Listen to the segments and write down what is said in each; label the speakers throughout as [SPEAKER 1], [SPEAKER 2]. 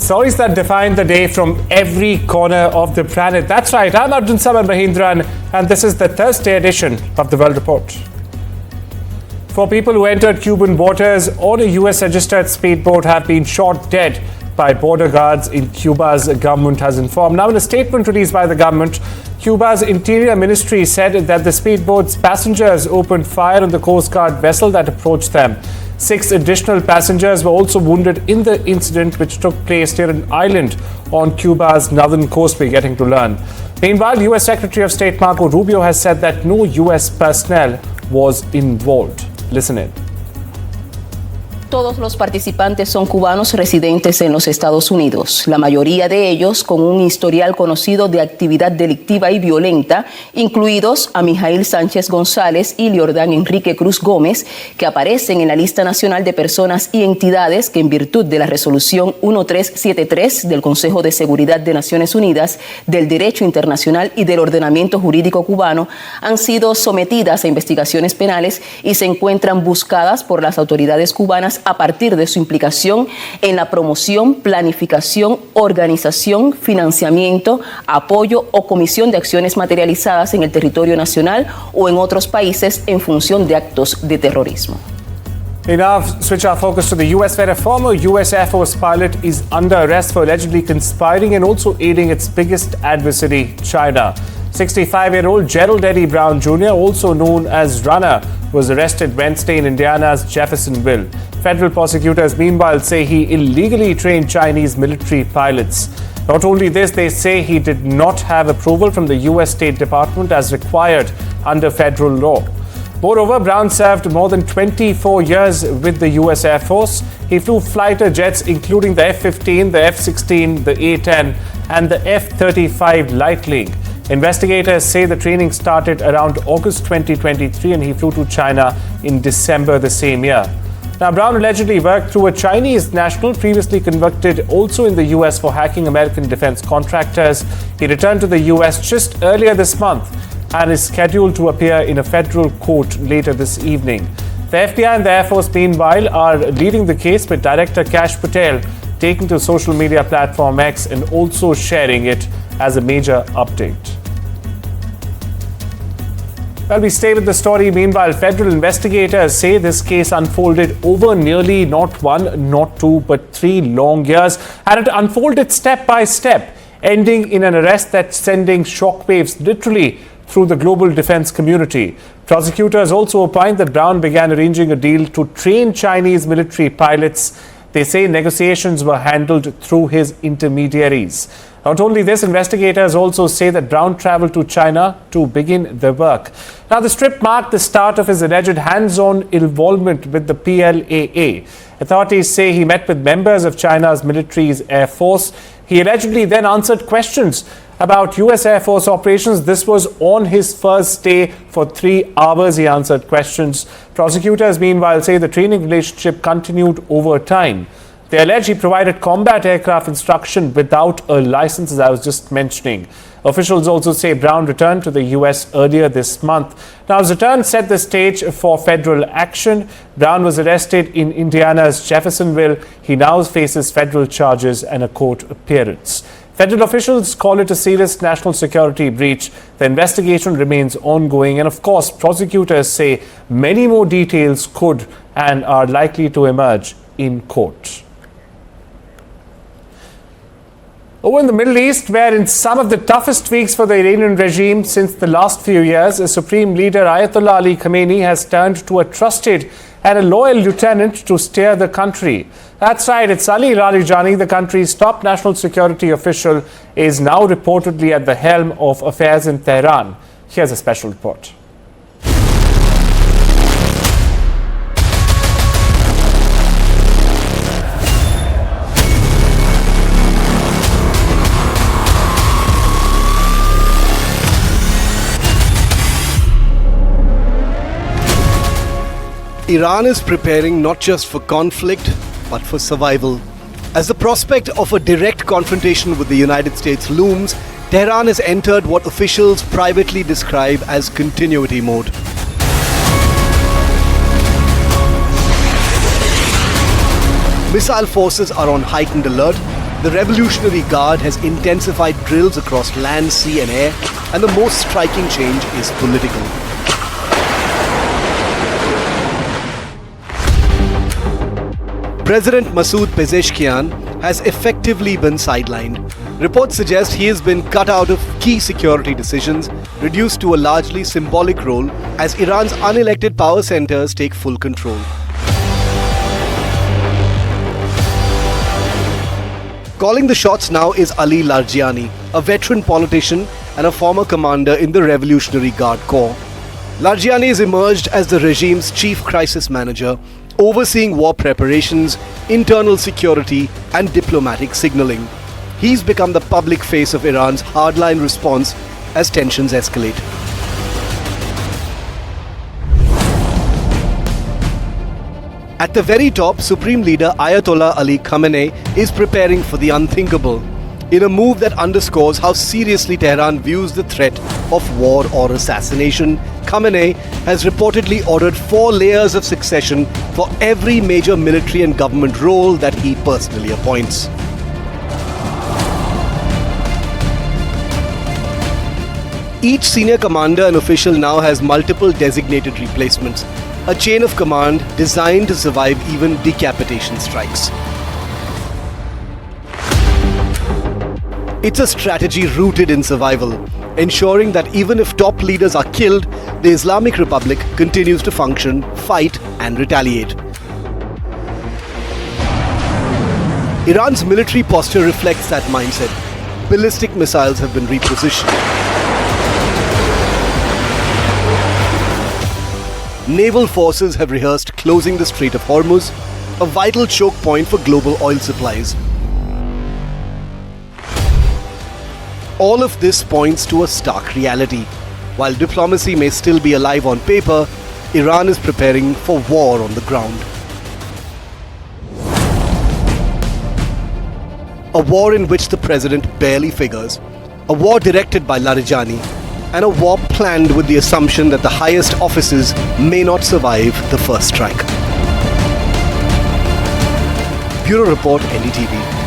[SPEAKER 1] Stories that define the day from every corner of the planet. That's right, I'm Arjun Saman Mahindran, and this is the Thursday edition of the World Report. 4 people who entered Cuban waters on a US-registered speedboat have been shot dead by border guards in Cuba's government has informed. Now, in a statement released by the government, Cuba's Interior Ministry said that the speedboat's passengers opened fire on the Coast Guard vessel that approached them. 6 additional passengers were also wounded in the incident, which took place near an island on Cuba's northern coast, we're getting to learn. Meanwhile, U.S. Secretary of State Marco Rubio has said that no U.S. personnel was involved. Listen in.
[SPEAKER 2] Todos los participantes son cubanos residentes en los Estados Unidos, la mayoría de ellos con un historial conocido de actividad delictiva y violenta, incluidos a Mijail Sánchez González y Liordán Enrique Cruz Gómez, que aparecen en la lista nacional de personas y entidades que en virtud de la resolución 1373 del Consejo de Seguridad de Naciones Unidas, del Derecho Internacional y del Ordenamiento Jurídico Cubano han sido sometidas a investigaciones penales y se encuentran buscadas por las autoridades cubanas a partir de su implicación en la promoción, planificación, organización, financiamiento, apoyo o comisión de acciones materializadas en el territorio nacional o en otros países en función de actos de terrorismo.
[SPEAKER 1] We now switch our focus to the U.S., where a former U.S. Air Force pilot is under arrest for allegedly conspiring and also aiding its biggest adversary, China. 65-year-old Gerald Eddie Brown Jr., also known as Runner, was arrested Wednesday in Indiana's Jeffersonville. Federal prosecutors, meanwhile, say he illegally trained Chinese military pilots. Not only this, they say he did not have approval from the U.S. State Department as required under federal law. Moreover, Brown served more than 24 years with the U.S. Air Force. He flew fighter jets including the F-15, the F-16, the A-10 and the F-35 Light Wing. Investigators say the training started around August 2023 and he flew to China in December the same year. Now, Brown allegedly worked through a Chinese national previously convicted also in the U.S. for hacking American defense contractors. He returned to the U.S. just earlier this month and is scheduled to appear in a federal court later this evening. The FBI and the Air Force, meanwhile, are leading the case, with Director Kash Patel taking to social media platform X and also sharing it as a major update. Well, we stay with the story. Meanwhile, federal investigators say this case unfolded over nearly not 1, not 2, but 3 long years, and it unfolded step by step, ending in an arrest that's sending shockwaves literally through the global defense community. Prosecutors also opined that Brown began arranging a deal to train Chinese military pilots. They say negotiations were handled through his intermediaries. Not only this, investigators also say that Brown traveled to China to begin the work. Now, the trip marked the start of his alleged hands-on involvement with the PLAA. Authorities say he met with members of China's military's Air Force. He allegedly then answered questions about U.S. Air Force operations. This was on his first day. For 3 hours, he answered questions. Prosecutors, meanwhile, say the training relationship continued over time. They allege he provided combat aircraft instruction without a license, as I was just mentioning. Officials also say Brown returned to the U.S. earlier this month. Now, his return set the stage for federal action. Brown was arrested in Indiana's Jeffersonville. He now faces federal charges and a court appearance. Federal officials call it a serious national security breach. The investigation remains ongoing, and of course, prosecutors say many more details could and are likely to emerge in court. Over in the Middle East, where in some of the toughest weeks for the Iranian regime since the last few years, a supreme leader Ayatollah Ali Khamenei has turned to a trusted and a loyal lieutenant to steer the country. That's right, it's Ali Larijani, the country's top national security official, is now reportedly at the helm of affairs in Tehran. Here's a special report.
[SPEAKER 3] Iran is preparing not just for conflict, but for survival. As the prospect of a direct confrontation with the United States looms, Tehran has entered what officials privately describe as continuity mode. Missile forces are on heightened alert, The Revolutionary Guard has intensified drills across land, sea and air, and the most striking change is political. President Masoud Pezeshkian has effectively been sidelined. Reports suggest he has been cut out of key security decisions, reduced to a largely symbolic role as Iran's unelected power centers take full control. Calling the shots now is Ali Larjiani, a veteran politician and a former commander in the Revolutionary Guard Corps. Larjiani has emerged as the regime's chief crisis manager, overseeing war preparations, internal security and diplomatic signaling. He's become the public face of Iran's hardline response as tensions escalate. At the very top, Supreme Leader Ayatollah Ali Khamenei is preparing for the unthinkable, in a move that underscores how seriously Tehran views the threat of war or assassination. Khamenei has reportedly ordered 4 layers of succession for every major military and government role that he personally appoints. Each senior commander and official now has multiple designated replacements, a chain of command designed to survive even decapitation strikes. It's a strategy rooted in survival, ensuring that even if top leaders are killed, the Islamic Republic continues to function, fight and retaliate. Iran's military posture reflects that mindset. Ballistic missiles have been repositioned. Naval forces have rehearsed closing the Strait of Hormuz, a vital choke point for global oil supplies. All of this points to a stark reality. While diplomacy may still be alive on paper, Iran is preparing for war on the ground. A war in which the president barely figures, a war directed by Larijani, and a war planned with the assumption that the highest offices may not survive the first strike. Bureau Report, NDTV.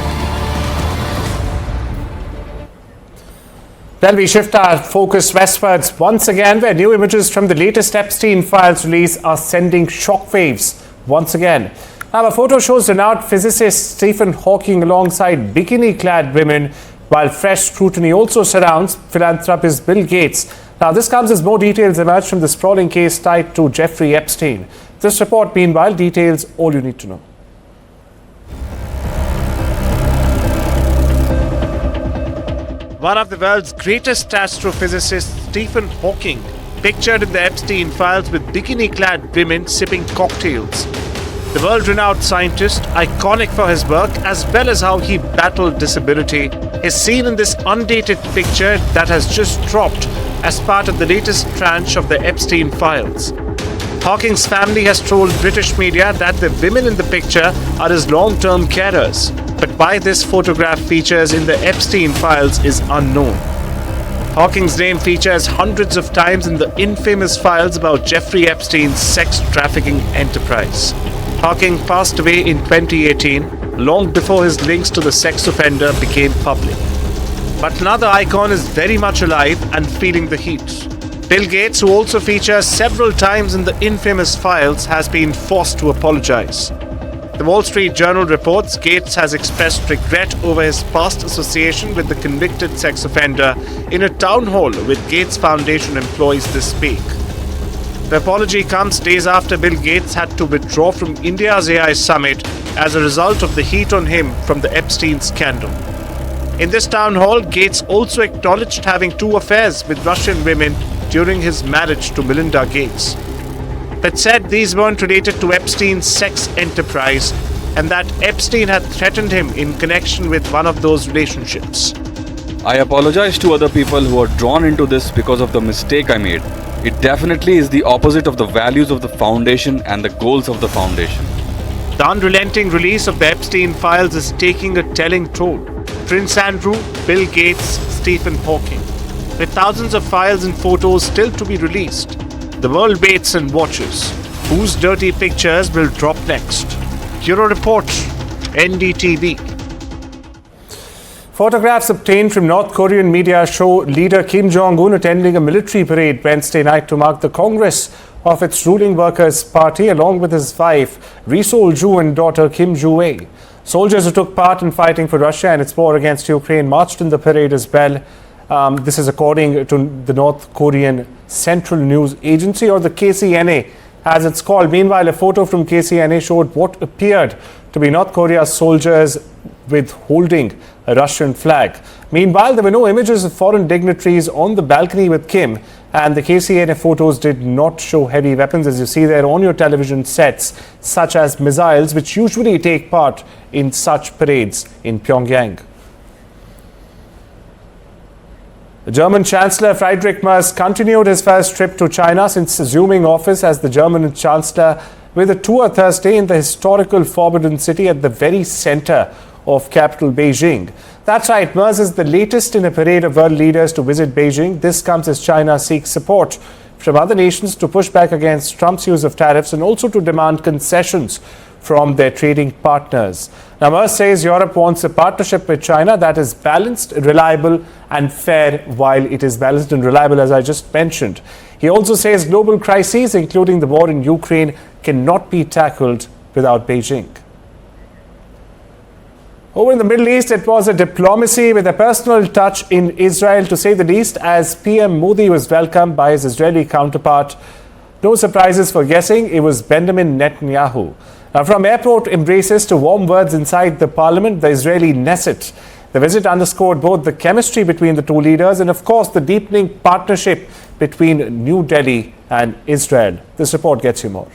[SPEAKER 1] Then we shift our focus westwards once again, where new images from the latest Epstein files release are sending shockwaves once again. Now, a photo shows renowned physicist Stephen Hawking alongside bikini-clad women, while fresh scrutiny also surrounds philanthropist Bill Gates. Now, this comes as more details emerge from the sprawling case tied to Jeffrey Epstein. This report, meanwhile, details all you need to know. One of the world's greatest astrophysicists, Stephen Hawking, pictured in the Epstein files with bikini-clad women sipping cocktails. The world-renowned scientist, iconic for his work as well as how he battled disability, is seen in this undated picture that has just dropped as part of the latest tranche of the Epstein files. Hawking's family has told British media that the women in the picture are his long-term carers, but why this photograph features in the Epstein files is unknown. Hawking's name features hundreds of times in the infamous files about Jeffrey Epstein's sex trafficking enterprise. Hawking passed away in 2018, long before his links to the sex offender became public. But another icon is very much alive and feeling the heat. Bill Gates, who also features several times in the infamous files, has been forced to apologize. The Wall Street Journal reports Gates has expressed regret over his past association with the convicted sex offender in a town hall with Gates Foundation employees this week. The apology comes days after Bill Gates had to withdraw from India's AI summit as a result of the heat on him from the Epstein scandal. In this town hall, Gates also acknowledged having 2 affairs with Russian women during his marriage to Melinda Gates, but said these weren't related to Epstein's sex enterprise and that Epstein had threatened him in connection with one of those relationships.
[SPEAKER 4] I apologize to other people who are drawn into this because of the mistake I made. It definitely is the opposite of the values of the foundation and the goals of the foundation.
[SPEAKER 1] The unrelenting release of the Epstein files is taking a telling toll. Prince Andrew, Bill Gates, Stephen Hawking. With thousands of files and photos still to be released, the world waits and watches. Whose dirty pictures will drop next? Bureau Report, NDTV. Photographs obtained from North Korean media show leader Kim Jong-un attending a military parade Wednesday night to mark the Congress of its ruling Workers' Party along with his wife, Ri Sol-ju, and daughter Kim Ju-ae. Soldiers who took part in fighting for Russia and its war against Ukraine marched in the parade as well. This is according to the North Korean Central News Agency, or the KCNA as it's called. Meanwhile, a photo from KCNA showed what appeared to be North Korea's soldiers with holding a Russian flag. Meanwhile, there were no images of foreign dignitaries on the balcony with Kim, and the KCNA photos did not show heavy weapons, as you see there on your television sets, such as missiles, which usually take part in such parades in Pyongyang. The German Chancellor Friedrich Merz continued his first trip to China since assuming office as the German Chancellor, with a tour Thursday in the historical Forbidden City at the very center of capital Beijing. That's right, Merz is the latest in a parade of world leaders to visit Beijing. This comes as China seeks support from other nations to push back against Trump's use of tariffs and also to demand concessions from their trading partners. Now, Merz says Europe wants a partnership with China that is balanced, reliable and fair. While it is balanced and reliable, as I just mentioned, he also says global crises, including the war in Ukraine, cannot be tackled without Beijing. Over in the Middle East, it was a diplomacy with a personal touch in Israel, to say the least, as PM Modi was welcomed by his Israeli counterpart. No surprises for guessing, it was Benjamin Netanyahu. Now, from airport embraces to warm words inside the parliament, the Israeli Knesset, the visit underscored both the chemistry between the two leaders and, of course, the deepening partnership between New Delhi and Israel. This report gets you more.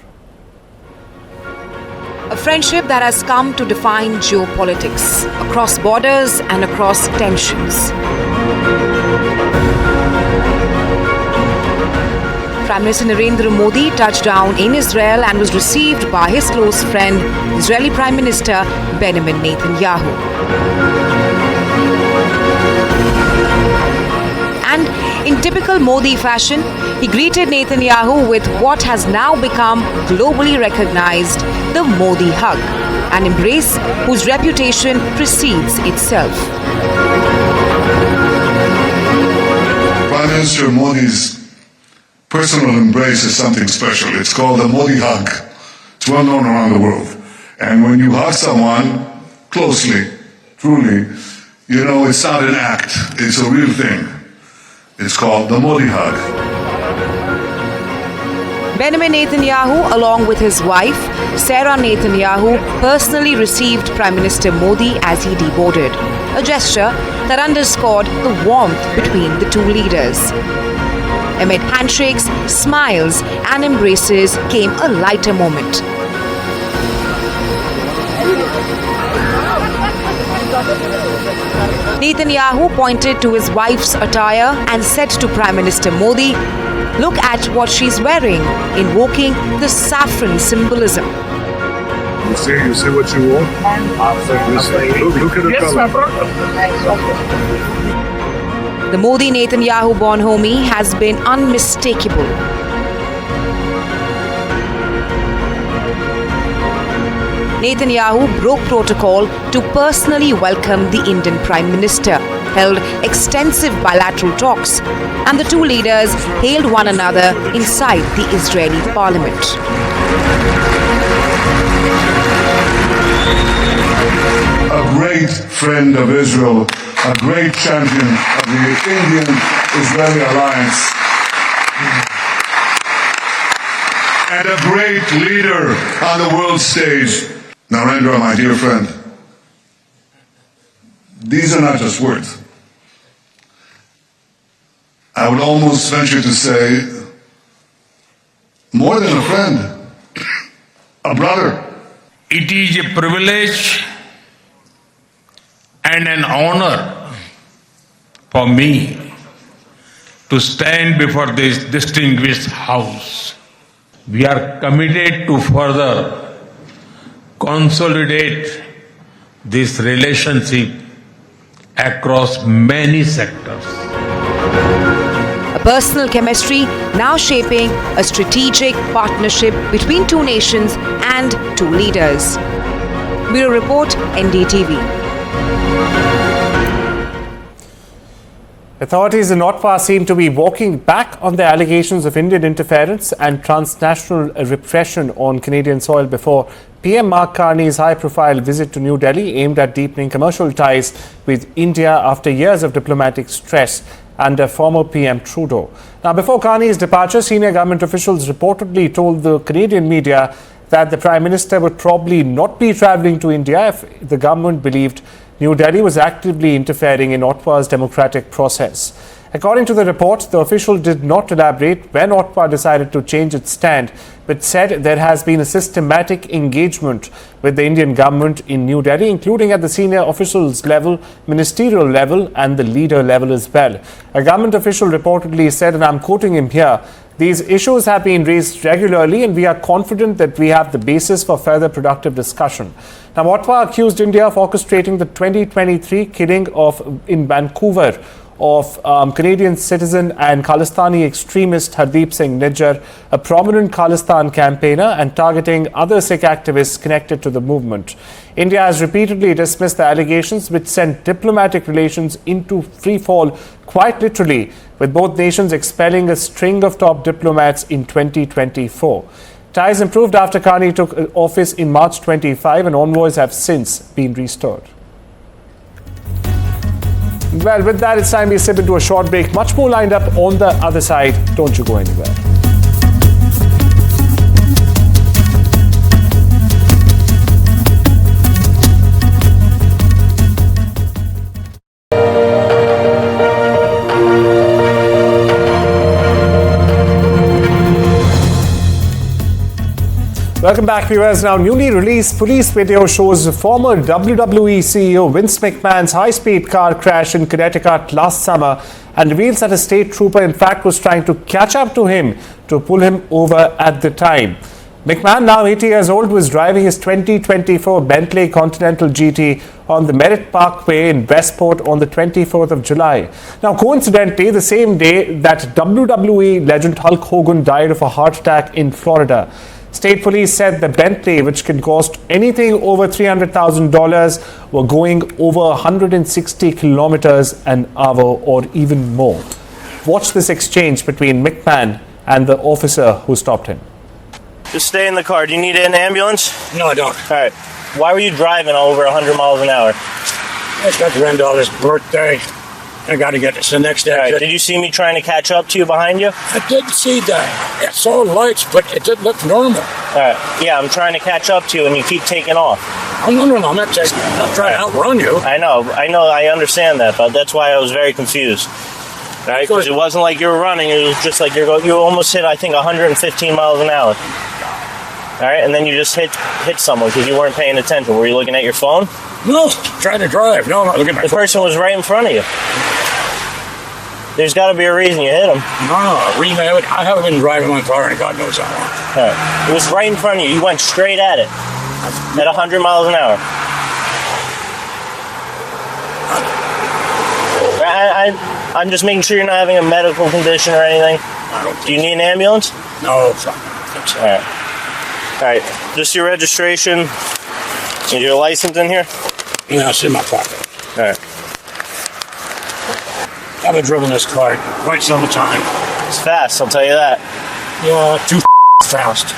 [SPEAKER 5] A friendship that has come to define geopolitics across borders and across tensions. Prime Minister Narendra Modi touched down in Israel and was received by his close friend, Israeli Prime Minister Benjamin Netanyahu. And in typical Modi fashion, he greeted Netanyahu with what has now become globally recognized the Modi hug, an embrace whose reputation precedes itself.
[SPEAKER 6] Prime Minister Modi's personal embrace is something special. It's called the Modi hug. It's well known around the world. And when you hug someone closely, truly, you know it's not an act, it's a real thing. It's called the Modi hug.
[SPEAKER 5] Benjamin Netanyahu, along with his wife, Sarah Netanyahu, personally received Prime Minister Modi as he deboarded, a gesture that underscored the warmth between the two leaders. Amid handshakes, smiles, and embraces came a lighter moment. Netanyahu pointed to his wife's attire and said to Prime Minister Modi, "Look at what she's wearing," invoking the saffron symbolism.
[SPEAKER 6] You see what you want? Look at the color.
[SPEAKER 5] The Modi-Netanyahu bonhomie has been unmistakable. Netanyahu broke protocol to personally welcome the Indian Prime Minister, held extensive bilateral talks, and the two leaders hailed one another inside the Israeli parliament.
[SPEAKER 6] A great friend of Israel, a great champion of the Indian-Israeli alliance, and a great leader on the world stage. Narendra, my dear friend, these are not just words. I would almost venture to say, more than a friend, a brother.
[SPEAKER 7] It is a privilege and an honor for me to stand before this distinguished house. We are committed to further consolidate this relationship across many sectors.
[SPEAKER 5] A personal chemistry now shaping a strategic partnership between two nations and two leaders. Bureau Report, NDTV.
[SPEAKER 1] Authorities in Ottawa seem to be walking back on the allegations of Indian interference and transnational repression on Canadian soil before PM Mark Carney's high-profile visit to New Delhi aimed at deepening commercial ties with India after years of diplomatic stress under former PM Trudeau. Now, before Carney's departure, senior government officials reportedly told the Canadian media that the Prime Minister would probably not be travelling to India if the government believed New Delhi was actively interfering in Ottawa's democratic process. According to the report, the official did not elaborate when Ottawa decided to change its stand, but said there has been a systematic engagement with the Indian government in New Delhi, including at the senior officials level, ministerial level, and the leader level as well. A government official reportedly said, and I'm quoting him here, "These issues have been raised regularly and we are confident that we have the basis for further productive discussion." Now, Ottawa accused India of orchestrating the 2023 killing in Vancouver of Canadian citizen and Khalistani extremist Hardeep Singh Nijjar, a prominent Khalistan campaigner, and targeting other Sikh activists connected to the movement. India has repeatedly dismissed the allegations, which sent diplomatic relations into freefall quite literally, with both nations expelling a string of top diplomats in 2024. Ties improved after Carney took office in March 25 and envoys have since been restored. Well, with that, it's time we slip into a short break. Much more lined up on the other side. Don't you go anywhere. Welcome back, viewers. Now, newly released police video shows former WWE CEO Vince McMahon's high-speed car crash in Connecticut last summer and reveals that a state trooper, in fact, was trying to catch up to him to pull him over at the time. McMahon, now 80 years old, was driving his 2024 Bentley Continental GT on the Merritt Parkway in Westport on the 24th of July. Now, coincidentally, the same day that WWE legend Hulk Hogan died of a heart attack in Florida. State police said the Bentley, which can cost anything over $300,000, were going over 160 kilometers an hour or even more. Watch this exchange between McMahon and the officer who stopped him.
[SPEAKER 8] Just stay in the car. Do you need an ambulance?
[SPEAKER 9] No, I don't.
[SPEAKER 8] All right. Why were you driving over 100 miles an hour?
[SPEAKER 9] It's got granddaughter's birthday. I got to get this the next day.
[SPEAKER 8] Right. Did you see me trying to catch up to you behind you?
[SPEAKER 9] I didn't see that. I saw lights, but it didn't look normal.
[SPEAKER 8] All right. Yeah, I'm trying to catch up to you, and you keep taking off.
[SPEAKER 9] Oh, no, I'm not trying to outrun you.
[SPEAKER 8] I know, I understand that, but that's why I was very confused. All right, because it wasn't like you were running; it was just like you almost hit, I think, 115 miles an hour. All right, and then you just hit someone because you weren't paying attention. Were you looking at your phone?
[SPEAKER 9] No, trying to drive. No, I'm not looking at my phone.
[SPEAKER 8] The person was right in front of you. There's got to be a reason you hit him.
[SPEAKER 9] No, I haven't been driving my car in God knows how long.
[SPEAKER 8] All right. It was right in front of you. You went straight at it at 100 miles an hour. I'm just making sure you're not having a medical condition or anything. Do you need an ambulance?
[SPEAKER 9] No, it's not.
[SPEAKER 8] All right. All right. Just your registration. Is your license in here?
[SPEAKER 9] Yeah, it's in my pocket.
[SPEAKER 8] All right.
[SPEAKER 9] I've been driven this car quite some time.
[SPEAKER 8] It's fast, I'll tell you that.
[SPEAKER 9] Yeah, too fast.